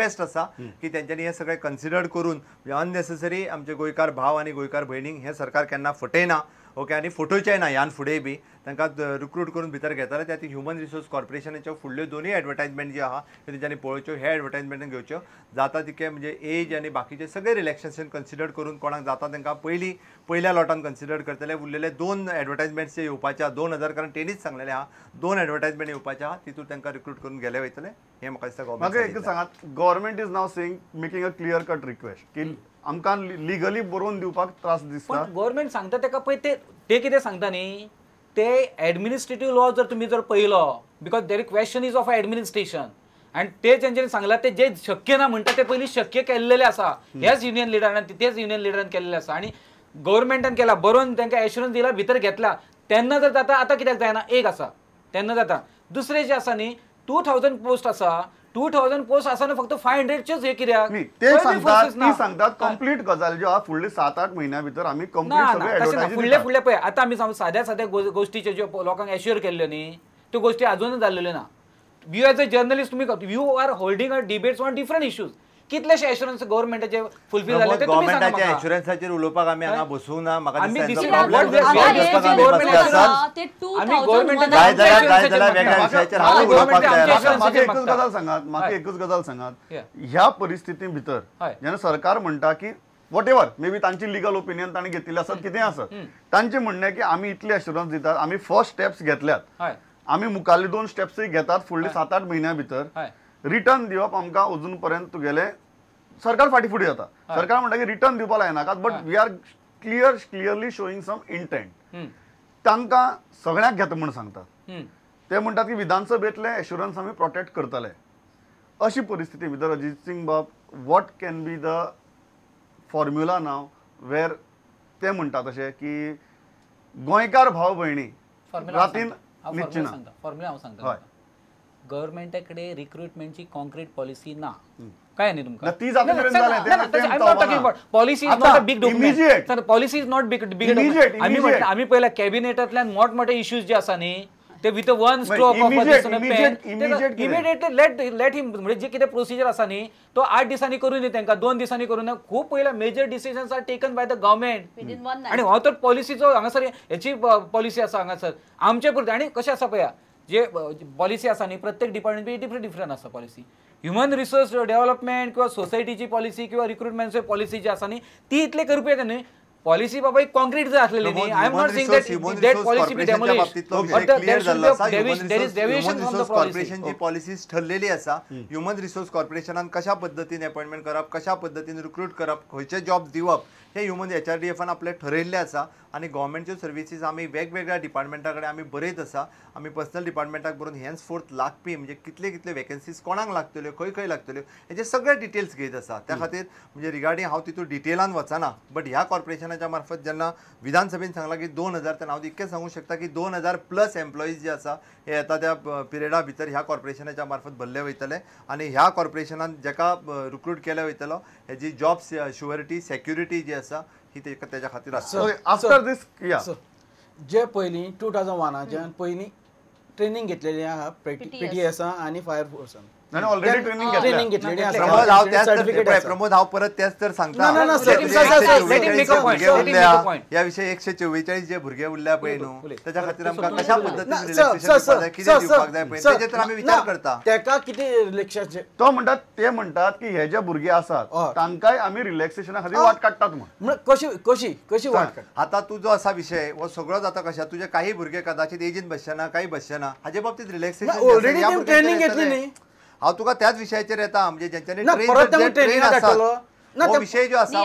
Request आसा की तेंच्यांनी हे सगळे कन्सिडर करून अननेसेसरी आमचे गोंयकार भाव आनी गोंयकार भयणींक हे सरकार केन्ना फटयना ओके आनी फटोवचेंय ना ह्यान फुडें बी तांकां रिक्रूट करून भितर घेताले त्या ह्युमन रिसोर्स कॉर्पोरेशनाच्यो फुडल्यो दोनूय एडवर्टायजमेंट जे आहा ते तेंच्यांनी पळोवच्यो हे एडवर्टायजमेंट घेवच्यो जाता तितके म्हणजे एज आनी बाकीचे सगळे रिलॅक्सेशन कन्सिडर करून कोणाक जाता तांकां पयल्या लॉटान कन्सिडर करतले उरलेले 2 एडवर्टायजमेंट्स जे येवपाचे 2000 कारण तेणीच सांगलेले आहा 2 एडवर्टायजमेंट येवपाचे आहा तितून तांकां रिक्रूट करून गेले वयतले हे म्हाका दिसता गव्हर्नमेंट सांगात government is now saying making a clear cut request की आमकां लिगली बरोवन दिवपाक त्रास दिसता गव्हर्नमेंट सांगता तेका पळय ते कितें सांगता न्ही ते एडमिनिस्ट्रेटिव्ह लॉ जर तुम्ही जर पळयलो because there question is of administration आणि ते तेंच्यांनी सांगला ते जे शक्य ना म्हणटा ते पयलीं शक्य केल्लेले आसा ह्याच युनियन लिडरान तेच युनियन लिडरान केल्लेले आसा आणि गव्हर्नमेंटान केला बरोवन तांकां एश्युरन्स दिला भितर घेतला तेन्ना जर जाता आतां कित्याक जायना एक आसा तेन्ना जाता दुसरे जे आसा न्ही 2000 पोस्ट आसा 2000 पोस्ट आसा फक्त 500चेच हे कित्याक ते सांगतात कंप्लीट गजाल ज्यो फुडले 7-8 म्हयन्या भितर आम्ही कंप्लीट सगळे एडवर्टायज फुडले पळय आतां आमी साद्या गोष्टीचे ज्यो लोकांक एश्युअर केल्ल्यो न्ही त्यो गोष्टी अजूनच जाल्ल्यो ना यू एज अ जर्नलिस्ट तुम्ही you are holding a debates on different issues कितलेशे एश्युरन्स गव्हर्नमेंटाचे फुलफिल जाले ते तुम्ही सांगा गव्हर्नमेंटाच्या एश्युरन्साचेर उलोवपाक आमी हांगा बसू ना म्हाका आमी दिसता दिसता प्रॉब्लेम what we are आमी गव्हर्नमेंट गाय जाल्यार वेगळ्या विशयाचेर हांव उलोवपाक तयार आसा म्हाका एकच गजाल सांगात ह्या परिस्थिती भितर जेन्ना सरकार म्हणटा की वॉट एव्हर मे बी तांची लिगल ओपिनियन तांणी घेतलेली आसत कितें आसत तांचें म्हणणें की आमी इतले एश्युरन्स दितात आमी फर्स्ट स्टेप्स घेतल्यात आमी मुखाल्ले 2 स्टेप्सय घेतात फुडले 7-8 म्हयन्या भितर रिटर्न दिवप आमकां अजून पर्यंत तुगेले सरकार फाटी फुडें जाता सरकार म्हणटा की रिटर्न दिवपाक लायनाकात but we are clearly showing some intent तांकां सगळ्यांक घेता म्हूण सांगतात ते म्हणटात की विधानसभेतले एश्युरन्स आमी प्रोटेक्ट करतले अशी परिस्थिती भितर अजित सिंग बाब what can be the formula नाव वेर ते म्हणटात अशें की गोंयकार भाव भयणी रातीन न्हिदची ना फॉर्म्युला हांव सांगता गव्हर्नमेंटा कडेन रिक्रुटमेंटची कॉन्क्रीट पॉलिसी ना काय नाही तुमकां ती जाता पर्यंत जालें policy is not a big document sir policy is not big आमी पयला कॅबिनेटांतल्यान मोठमोठे इश्यूज जे आसा न्ही ते with one stroke of immediately let him म्हणजे जे कितें प्रोसिजर आसा न्ही तो 8 दिसांनी करून दी तांकां 2 दिसांनी करून खूब पयला major decisions are taken by the government आनी हो तर पॉलिसीचो हांगासर हेची पॉलिसी आसा हांगासर आमचे पुरते आनी कशें आसा पळया जे पॉलिसी आसा न्ही प्रत्येक डिपार्टमेंट डिफरंट आसा पॉलिसी ह्युमन रिसोर्स डेव्हलपमेंट किंवा सोसायटीची पॉलिसी किंवा रिक्रुटमेंटची पॉलिसी जी आसा न्ही ती इतले करपी न्ही पॉलिसी बाबा एक कॉन्क्रीट जर असलेली न्ही I am not saying that policy be demolished but there is deviation from the कॉर्पोरेशनची पॉलिसीज ठरलेली आसा ह्युमन रिसोर्स कॉर्पोरेशनान कशा पद्धतीने अपॉइंटमेंट करप कशा पद्धतीने रिक्रूट करप खंयचे जॉब दिवप हे ह्युमन HRDFन आपले ठरयल्ले आसा आनी गव्हर्नमेंटच्यो सर्विसीस आमी वेगवेगळ्या डिपार्टमेंटा कडेन आमी बरयत आसा आमी पर्सनल डिपार्टमेंटाक बरोवन हेन्स फोर्थ लागपी म्हणजे कितले वेकन्सीज कोणाक लागतल्यो खंय लागतल्यो हेचे सगळे डिटेल्स घेत आसा त्या खातीर म्हणजे रिगार्डींग हांव तितून डिटेलान वचना बट ह्या कॉर्पोरेशनाच्या मार्फत जेन्ना विधानसभेन सांगला की 2000 तेन्ना हांव इतकें सांगूंक शकता की 2000+ एम्प्लॉईज जे आसा हे येता त्या पिरियडा भितर ह्या कॉर्पोरेशनाच्या मार्फत भरले वयतले आनी ह्या कॉर्पोरेशनान जेका रिक्रूट केले वयतलो हेजी जॉब शुअरिटी सेक्युरिटी जी आसा ही तेच्या खातीर आसा आफ्टर दिस जे पयलीं 2001 पयलीं ट्रेनिंग घेतलेली आहा PTS आनी फायर फोर्सान ऑलरेडी ट्रेनिंग घेतलेली प्रमोद हांव परत तेच तर सांगता ह्या विषयी 144 जे भुरगे उरल्या पळय न्हू त्याच्या खातीर आमकां कशा पद्धतीन रिलॅक्सेशन कितें दिवपाक जाय पळय तेजे तर आमी विचार करता तेका कितें रिलॅक्सेशन तो म्हणटात की हे जे भुरगे आसात तांकांय आमी रिलॅक्सेशना खातीर वाट काडटात म्हण कशी वाट काडटा आता तुजो असा विषय हो सगळो जाता कशा तुझे काही भुरगे कदाचित एजीन बसचेना काही बसचेना हाजे बाबतीत रिलॅक्सेशन ट्रेनिंग घेतली न्ही हांव तुका त्याच विशयाचेर येता म्हणजे ज्यांच्यानी ट्रेन आसा हो विषय जो आसा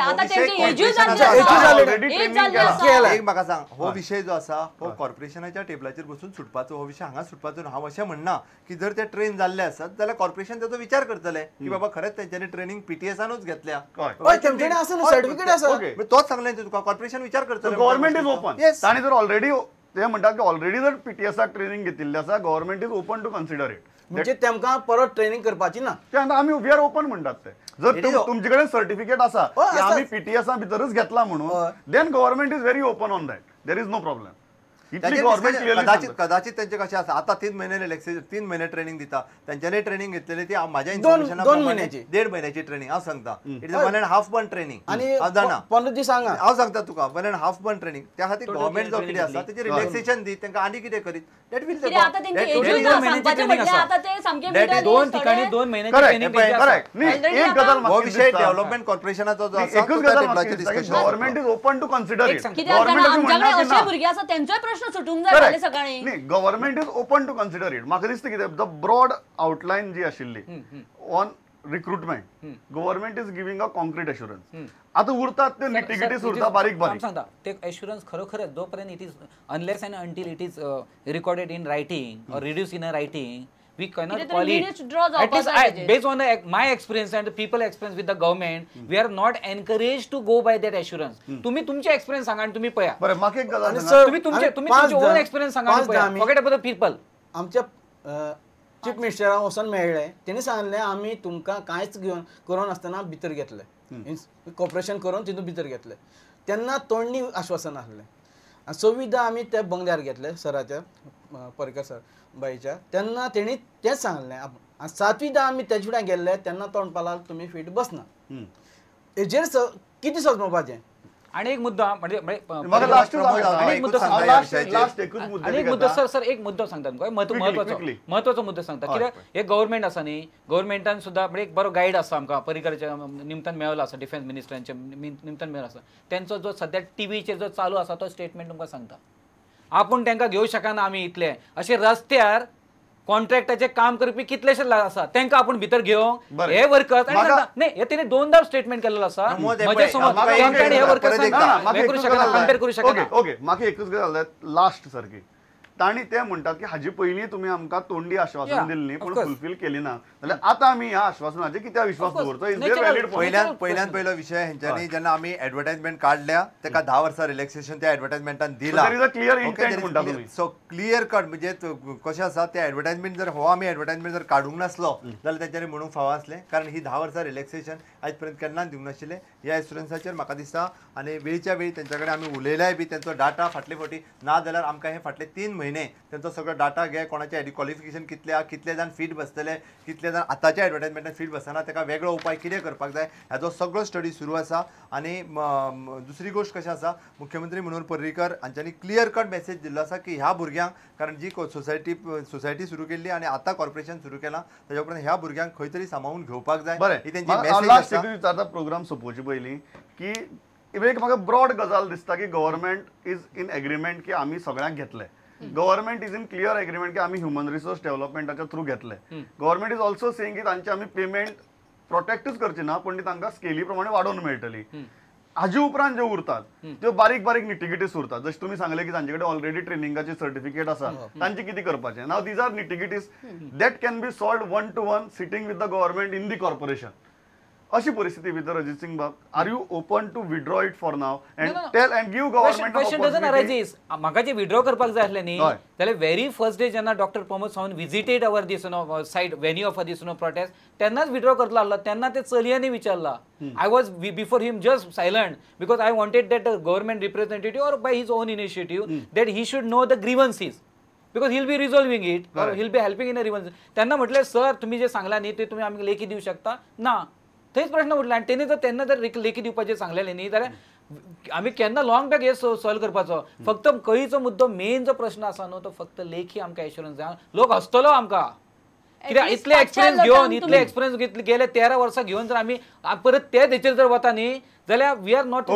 एक म्हाका सांग हो विषय जो आसा हो कॉर्पोरेशनाच्या टेबलाचेर बसून सुटपाचो हो विषय हांगा सुटपाचो हांव अशें म्हणना की जर ते ट्रेन जाल्ले आसत जाल्यार कॉर्पोरेशन ताचो विचार करतले की बाबा खरेंच तेंच्यांनी ट्रेनिंग PTSनूच घेतल्या सर्टिफिकेट आसा तोच सांगले तुका कॉर्पोरेशन विचार करतले गव्हर्नमेंट इज ओपन तांणी जर ऑलरेडी ते म्हणटात की ऑलरेडी जर PTSाक ट्रेनिंग घेतिल्ली आसा government is open to consider it म्हणजे तेमकां परत ट्रेनिंग करपाची ना ते आमी वी आर ओपन म्हणटात ते जर तुमचे कडेन सर्टिफिकेट आसा की आमी PTSा भितरच घेतला म्हणून then government is very open on that there is no problem इतली government clearly कदाचित त्यांचे कसे असतात आता 3 महिने ट्रेनिंग दिता त्यांच्यानी ट्रेनिंग घेतलेली ती माझ्या दोन इन्फॉर्मेशन महिन्याची. 1.5 महिन्याची ट्रेनिंग हांव सांगता इट इज 1.5 month ट्रेनिंग आणि हांव जाणा 15 दीस सांगा हांव सांगता तुका 1.5 month ट्रेनिंग त्या खातीर गव्हर्नमेंट जो कितें आसा तेचे रिलॅक्सेशन दी तांकां आनी कितें करीत दॅट विल कित्याक आतां तेंची एजूच ना, सांगपाचें म्हटल्यार आतां ते सामके मिडल दोन ठिकाणी 2 महिन्याची ट्रेनिंग करेक्ट नाही एक गजाल हो म्हाका विषय दिसता. डेव्हलपमेंट कॉर्पोरेशनाचो जो आसा एकच तो गजाल त्या म्हाका टेबलाचेर दिसता की discussion government is open to consider it कित्याक जाणां आमच्याकडे अशे भुरगे आसा तेंचोय प्रश्न सुटूंक जाय फाल्यां सकाळीं नाही government is open to consider it म्हाका दिसता कितें द ब्रॉड आउटलायन जी आशिल्ली on recruitment government is giving a concrete assurance आता उरतात ते निटिगिटीज उरता बारीक बारीक सांगता ते एश्युरन्स खरोखरच जोपर्यंत it is unless and until it is recorded in writing और reduce in a writing we cannot कितें call तरी it minutes draw at least जावपाक जाय based on my experience and the people experience with the government we are not encouraged to go by that assurance तुम्ही तुमचे experience सांगा आणि तुम्ही पया बरं म्हाका एक गजाल आणि सांगा. तुम्ही तुमचे ओन एक्सपिरियन्स सांगा आणि पया फॉरगेट अबाउट द पीपल आमच्या चीफ मिनिस्टराक वचून मेळ्ळे तेणी सांगलें आमी तुमकां कांयच घेवन करून आसतना भितर घेतले कॉपरेशन करून तितून भितर घेतले तेन्ना तोंडी आश्वासन आसलें 26 आमी त्या बंगल्यार घेतले सराच्या पर्रिकर सर बाईच्या तेन्ना तेणी तेच सांगलें 7 आमी तेजे फुड्यान गेल्ले तेन्ना तोंड पालाल तुमी फीट बसना हेजेर कितें सजमोवपाचें आणि एक मुद्दा म्हणजे म्हाका लास्ट आणि एक मुद्दा सांगता लास्ट एकूच मुद्दो आणि एक मुद्दा सर एक मुद्दा सांगता तुमकां महत्वाचो मुद्दो सांगता कित्याक हे गव्हर्नमेंट आसा न्ही गव्हर्नमेंटान सुद्दां म्हणजे एक बरो गायड आसा आमकां पर्रिकराच्या निमतान मेळलो आसा डिफेन्स मिनिस्टरांच्या निमतान मेळ्ळो आसा त्यांचो जो सद्या टीव्हीचेर जो चालू आसा तो स्टेटमेंट तुमकां सांगता आपूण तांकां घेवं शकना आमी इतले अशे रस्त्यार कॉन्ट्रॅक्टाचे काम करपी कितलेशे आसा तांकां आपूण भितर घेवंक हे वर्कर्स नाही हे तेणी 2दा स्टेटमेंट केलेलो आसा म्हजे समज हे वर्कर्स कंपेर करू शकना ओके म्हाका एकूच गजाल लास्ट सारकी ताणी ते म्हणटात की हाजी पयलीं तुमी आमकां तोंडी आश्वासन दिल्ली पूण फुलफील केली ना जाल्यार आतां आमी ह्या आश्वासनाचेर कित्याक विश्वास दवरचो इज देयर वॅलिड पहिल्यान पयलो विषय हेंच्यांनी जेन्ना आमी एडवर्टायजमेंट काढल्या तेका 10 वर्सां रिलॅक्सेशन त्या एडवर्टायजमेंटान दिला क्लियर इंटेंट म्हणटा तुमी सो क्लियर कट म्हणजे कशें आसा ते एडवर्टायजमेंट जर हो आमी एडवर्टायजमेंट जर काडूंक नासलो जाल्यार तेंच्यांनी म्हणूंक फावो आसलें कारण ही 10 वर्सां रिलॅक्सेशन आयज पर्यंत केन्नाच दिवंक नाशिल्ले ह्या एश्युरन्साचेर म्हाका दिसता आनी वेळच्या वेळी तेंच्या कडेन आमी उलयल्याय बी तेंचो डाटा फाटले फावटी ना जाल्यार आमकां हे फाटले 3 म्हयने तेंचो सगळो डाटा घे कोणाचे क्वॉलिफिकेशन कितले जाण फीट बसतले कितले जाण आतांच्या एडवर्टायजमेंटान फीट बसना तेका वेगळो उपाय कितें करपाक जाय हाचो सगळो स्टडी सुरू आसा आनी दुसरी गोश्ट कशी आसा मुख्यमंत्री मनोहर पर्रीकर हांच्यांनी क्लियर कट मेसेज दिल्लो आसा की ह्या भुरग्यांक कारण जी सोसायटी सुरू केल्ली आनी आतां कॉर्पोरेशन सुरू केलां ताच्या उपरांत ह्या भुरग्यांक खंय तरी सांबाळून घेवपाक जाय ही तेंची मेसेज आसा विचारता प्रोग्राम सोंपोवचे पयलीं की एक म्हाका ब्रॉड गजाल दिसता की गव्हर्नमेंट इज इन एग्रीमेंट की आमी सगळ्यांक घेतले government is in clear agreement की आमी ह्युमन रिसोर्स डेव्हलपमेंटाच्या थ्रू घेतले गव्हर्नमेंट इज ऑल्सो सेइंग की तांचे आमी पेमेंट प्रोटेक्टच करची ना पण ती तांकां स्केली प्रमाणे वाडोवन मेळटली हाजे उपरांत ज्यो उरतात त्यो बारीक बारीक निटिगिटीज उरतात जशें तुमी सांगले की तांचे कडेन ऑलरेडी ट्रेनिंगाचे सर्टिफिकेट आसा तांचे कितें करपाचें नाव these are nitty gritties that can be solved 1-to-1 sitting with the government in the corporation अशी परिस्थिती भितर अजित सिंग बाब are you open to withdraw it for now and tell and give government question doesn't arise म्हाका जे withdraw करपाक जाय आसलें न्ही जाल्यार व्हेरी फर्स्ट डे जेन्ना doctor Pramod Sawant visited our this site venue of this protest तेन्नाच विड्रॉ करतलो आसलो तेन्ना ते चलयांनी विचारला I was before him just silent because I wanted that government representative or by his own initiative that he should know the grievances because he'll be resolving it और he'll be helping in a grievance तेन्ना म्हटलें sir तुम्ही जे सांगला न्ही ते तुम्ही आमकां लेखी दिवं शकता ना थंयच प्रश्न उरला आनी तेणी जर तेन्ना जर लेखी दिवपाचें सांगलेलें न्ही जाल्यार आमी केन्ना लॉंग बॅक हे सॉल्व करपाचो फक्त कळीचो मुद्दो मेन जो प्रश्न आसा न्हू तो फक्त लेखी आमकां एश्युरन्स जाय लोक हसतलो आमकां कित्याक इतले एक्सपिरियन्स गेले 13 वर्सां घेवन जर आमी परत तेच हेचेर जर वता न्ही जाल्यार we are not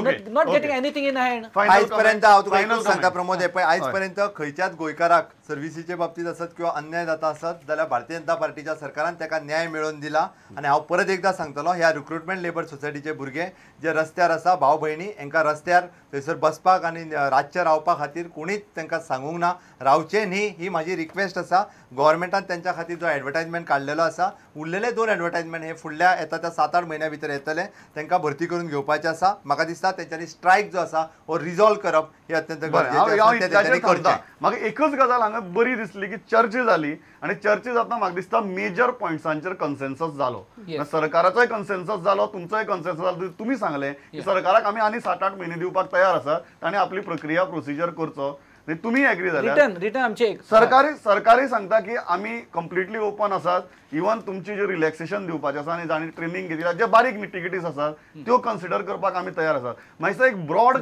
getting anything in hand आयज पर्यंत हांव तुका एकूच सांगता प्रमोद पळय आयज पर्यंत खंयच्याच गोंयकाराक सर्विसीचे बाबतींत आसत किंवा अन्याय जाता आसत जाल्यार भारतीय जनता पार्टीच्या सरकारान ताका न्याय मेळोवन दिला आनी हांव परत एकदां सांगतलो ह्या रिक्रुटमेंट लेबर सोसायटीचे भुरगे जे रस्त्यार आसा भाव भयणी हांकां रस्त्यार थंयसर बसपाक आनी रातचे रावपा खातीर कोणीच तांकां सांगूंक ना रावचे न्ही ही म्हाजी रिक्वेस्ट आसा गव्हर्नमेंटान तांच्या खातीर जो एडवर्टायजमेंट काडलेलो आसा उरलेले 2 एडवर्टायजमेंट हे फुडल्या येता त्या 7-8 म्हयन्या भितर येतले तांकां भरती करून घेवपाचें आसा म्हाका दिसता तेंच्यांनी स्ट्रायक जो आसा हो रिजॉल्व करप हे अत्यंत गरजेचें म्हाका एकच गजाल हांगा बरी दिसली की चर्चा जाली आणि चर्चा जातना म्हाका दिसता मेजर पॉयंट्सांचेर कन्सेन्सस जालो सरकाराचोय कन्सेन्सस जालो तुमचोय कन्सेन्सस जालो तुम्ही सांगले की सरकाराक आमी आनी 7-8 म्हयने दिवपाक तयार आसा ताणें आपली प्रक्रिया प्रोसिजर करचो तुम्ही एग्री झाल्या रिटर्न आमचे सरकारी सांगता की आम्ही कम्प्लिटली ओपन आसात इवन तुमची जे रिलॅक्सेशन दिवपाचे आसा आनी जाणी ट्रेनिंग घेतली जे बारीक निटिगिटीज आसात त्यो कन्सिडर करपाक आमी तयार आसात मागीर एक ब्रॉड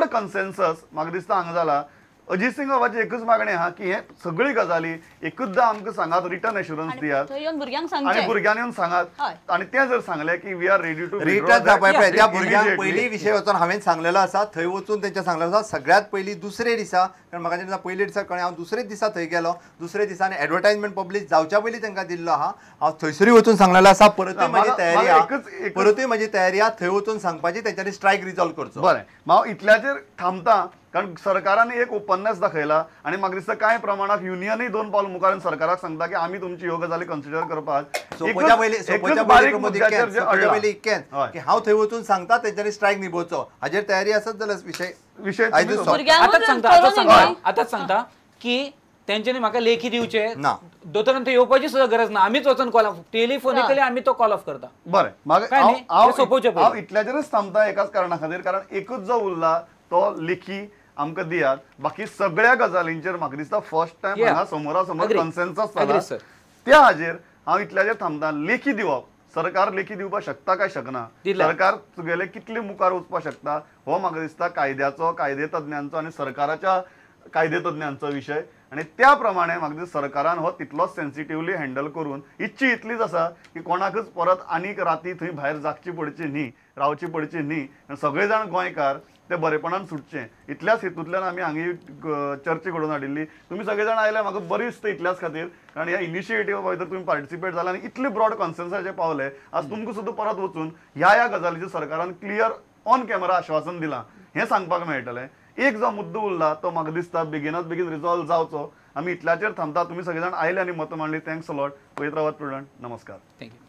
कन्सेन्सस म्हाका दिसता हांगा जाला अजित सिंग बाबाची एकच मागणी आहा की हे सगळी गजाली एकूचदा आमकां सांगात रिटर्न एश्युरन्स दियात आणि भुरग्यांनी येवन सांगात आणि ते जर सांगले की we are ready to return त्या भुरग्यांक पयली विषय वचून हांवें सांगलेलो आसा थंय वचून तेंच्या सांगलेलो आसा सगळ्यात पयली दुसरे दिसा कारण म्हाका जेन्ना पयले दिसा कळ्ळें हांव दुसरेच दिसा थंय गेलो दुसरे दिसांनी एडवर्टायजमेंट पब्लीश जावच्या पयलीं तांकां दिल्लो आहा हांव थंयसरूय वचून सांगलेलो आसा परतूय म्हजी तयारी आहा थंय वचून सांगपाची तेंच्यांनी स्ट्रायक रिजॉल्व करचो बरें हांव इतल्याचेर थांबता कारण सरकाराने एक ओपननेस दाखयला आणि म्हाका दिसता कांय प्रमाणात युनियनूय 2 पावल मुखार सरकाराक सांगता की आमी तुमची ह्यो गजाली कन्सिडर करपाक की हांव थंय वचून सांगता तेंच्यांनी स्ट्रायक निभोवचो हाजेर तयारी आसत जाल्यार विषय आताच सांगता की त्यांच्यानी म्हाका लेखी दिवचे ना दोतोरान थंय येवपाची सुद्धा गरज ना आमीच वचून कॉल ऑफ टेलिफोनिकली आमी तो कॉल ऑफ करता बरें म्हाका हांव इतल्याचेरच थांबता एकाच कारणां खातीर कारण एकूच जो उरला तो लेखी आमकां दियात बाकी सगळ्या गजालींचेर म्हाका दिसता फर्स्ट टायम हांगा समोरासमोर कन्सेन्सस जाला त्या हाजेर हांव इतल्याचेर थांबता लेखी दिवप सरकार लेखी दिवपाक शकता काय शकना सरकार तुगेले कितले मुखार वचपाक शकता हो म्हाका दिसता कायद्याचो कायदे तज्ञांचो आनी सरकाराच्या कायदे तज्ञांचो विषय आणि त्या प्रमाणे म्हाका दिसता सरकारान हो तितलोच सेन्सिटिव्हली हँडल करून इच्छा इतलीच आसा की कोणाकच परत आनीक राती थंय भायर जागची पडची न्ही रावची पडची न्ही सगळे जाण गोंयकार ते बरेपणान सुटचे इतल्याच हेतूंतल्यान आमी हांगा चर्चा घडोवन हाडिल्ली तुम्ही सगळे जाण आयले म्हाका बरी दिसता इतल्याच खातीर कारण ह्या इनिशिएटिव्हा भितर तुम्ही पार्टिसिपेट जाला आनी इतले ब्रॉड कन्सेन्साचे पावले आज तुमकां सुद्दां परत वचून ह्या गजालीचेर सरकारान क्लियर ऑन कॅमेरा आश्वासन दिलां हें सांगपाक मेळटलें एक जो मुद्दो उरला तो म्हाका दिसता बेगिनात बेगीन रिजॉल्व जावचो आमी इतल्याचेर थांबता तुम्ही सगळे जाण आयले आनी मत मांडली थँक्स अ लॉट पळयत रावात प्रुडंट नमस्कार थँक्यू